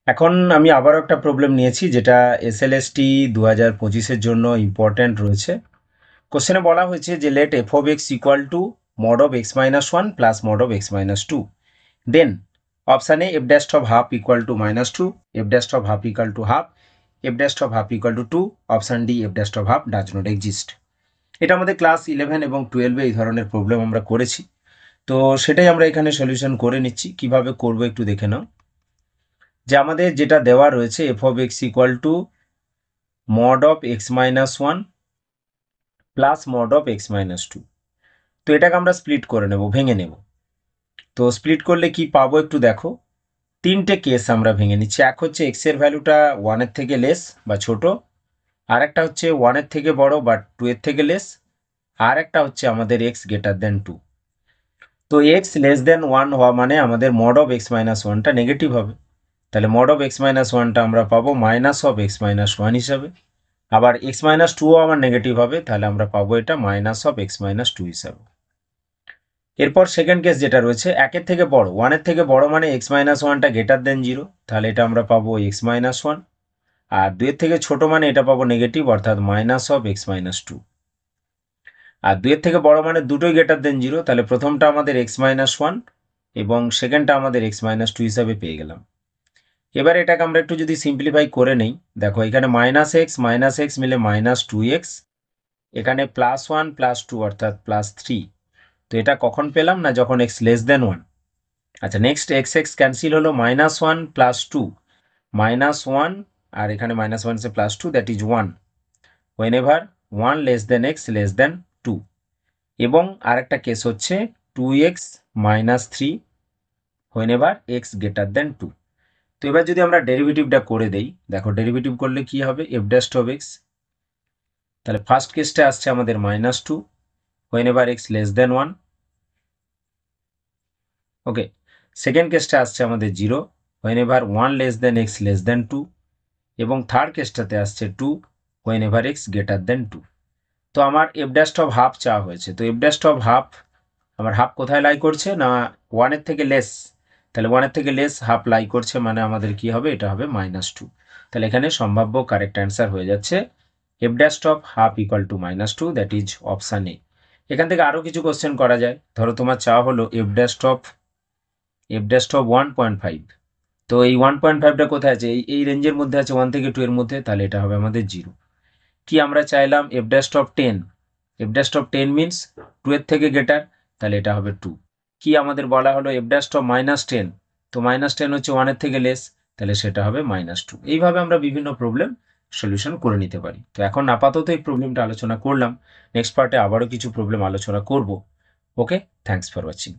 এখন আমি আবারও একটা প্রবলেম নিয়েছি যেটা এসএলএসটি 2025-এর জন্য ইম্পর্ট্যান্ট রয়েছে। কোশ্চেনে বলা হয়েছে যে let F of X equal to mod of x minus one plus mod of x minus two, then option A F dash of half equal to minus two, F dash of half equal to half, F dash of half equal to two, option D F dash of half does not exist. এটা আমাদের class 11 এবং 12-এ এই ধরনের problem আমরা করেছি। তো সেটাই আমরা এখানে সলিউশন করে নিচ্ছি। কিভাবে করবো একটু দেখে নাও। যে আমাদের যেটা দেওয়া রয়েছে F of X equal to mod of x minus one plus mod of x minus two. তো এটাকে আমরা স্প্লিট করে নেব, ভেঙে নেব। তো স্প্লিট করলে কি পাবো একটু দেখো। তিনটে কেস আমরা ভেঙে নিচ্ছি। এক হচ্ছে এক্স এর ভ্যালুটা ওয়ানের থেকে লেস বা ছোট, আর একটা হচ্ছে ওয়ানের থেকে বড় বা টু এর থেকে লেস, আর একটা হচ্ছে আমাদের এক্স গ্রেটার দেন টু। তো এক্স লেস দেন ওয়ান হওয়া মানে আমাদের মড অফ এক্স মাইনাস ওয়ানটা নেগেটিভ হবে। তাহলে মড অফ এক্স মাইনাস ওয়ানটা আমরা পাবো minus of x minus one হিসাবে। আবার এক্স মাইনাস টুও আমার নেগেটিভ হবে, তাহলে আমরা পাবো এটা minus of x minus two হিসাবে। এরপর সেকেন্ড কেস যেটা রয়েছে একের থেকে বড়, ওয়ানের থেকে বড় মানে এক্স মাইনাস ওয়ানটা গ্রেটার দেন জিরো, তাহলে এটা আমরা পাবো এক্স মাইনাস ওয়ান। আর দুইয়ের থেকে ছোট মানে এটা পাবো নেগেটিভ, অর্থাৎ minus of x minus two. আর দুইয়ের থেকে বড় মানে দুটোই গ্রেটার দেন জিরো, তাহলে প্রথমটা আমাদের এক্স মাইনাস ওয়ান এবং সেকেন্ডটা আমাদের এক্স মাইনাস টু হিসাবে পেয়ে গেলাম। এবার এটাকে আমরা একটু যদি সিম্পলিফাই করে নেই, দেখো এখানে মাইনাস এক্স মিলে মাইনাস টু এক্স, এখানে প্লাস ওয়ান প্লাস টু অর্থাৎ প্লাস থ্রি। তো এটা কখন পেলাম না, যখন এক্স লেস দেন ওয়ান। আচ্ছা, নেক্সট এক্স এক্স ক্যান্সেল হলো, minus one plus two, minus one আর এখানে মাইনাস ওয়ান সে plus two, that is one whenever one less than x less than two. এবং আরেকটা কেস হচ্ছে two x minus three whenever x greater than two. তো এবার যদি আমরা ডেরিভেটিভটা করে দেই, দেখো ডেরিভেটিভ করলে কি হবে, এফ ড্যাশ অফ এক্স। তাহলে ফার্স্ট কেসটা আসছে আমাদের minus two whenever x less than one. Okay, second কেসটা আসছে আমাদের zero whenever one less than x less than two. এবং থার্ড কেসটাতে আসছে two whenever x greater than two. তো আমার এফ ড্যাশ অফ হাফ চাওয়া হয়েছে। তো এফ ড্যাশ অফ হাফ, আমার হাফ কোথায় লাই করছে না, ওয়ানের থেকে লেস। তাহলে ওয়ানের থেকে লেস হাফ লাই করছে মানে আমাদের কি হবে, এটা হবে মাইনাস টু। তাহলে এখানে সম্ভাব্য কারেক্ট অ্যান্সার হয়ে যাচ্ছে F dash of half equal to minus two, that is option A. এখান থেকে আরও কিছু কোশ্চেন করা যায়। ধরো তোমার চাওয়া হলো এফ ড্যাশ অফ 1.5। তো এই 1.5টা কোথায় আছে, এই রেঞ্জের মধ্যে আছে, 1 থেকে 2 এর মধ্যে, তাহলে এটা হবে আমাদের জিরো। কি আমরা চাইলাম F dash of 10, F dash of 10 means 2 এর থেকে গ্রেটার, তাহলে এটা হবে 2। কি আমাদের বলা হলো এফ ড্যাশ অফ মাইনাস 10, তো মাইনাস 10 হচ্ছে 1 এর থেকে লেস, তাহলে সেটা হবে মাইনাস 2। এইভাবে আমরা বিভিন্ন প্রবলেম সলিউশন করে নিতে পারি। তো এখন আপাতত এই প্রবলেমটা আলোচনা করলাম, নেক্সট পার্টে আবারও কিছু প্রবলেম আলোচনা করব। ওকে, থ্যাঙ্কস ফর ওয়াচিং।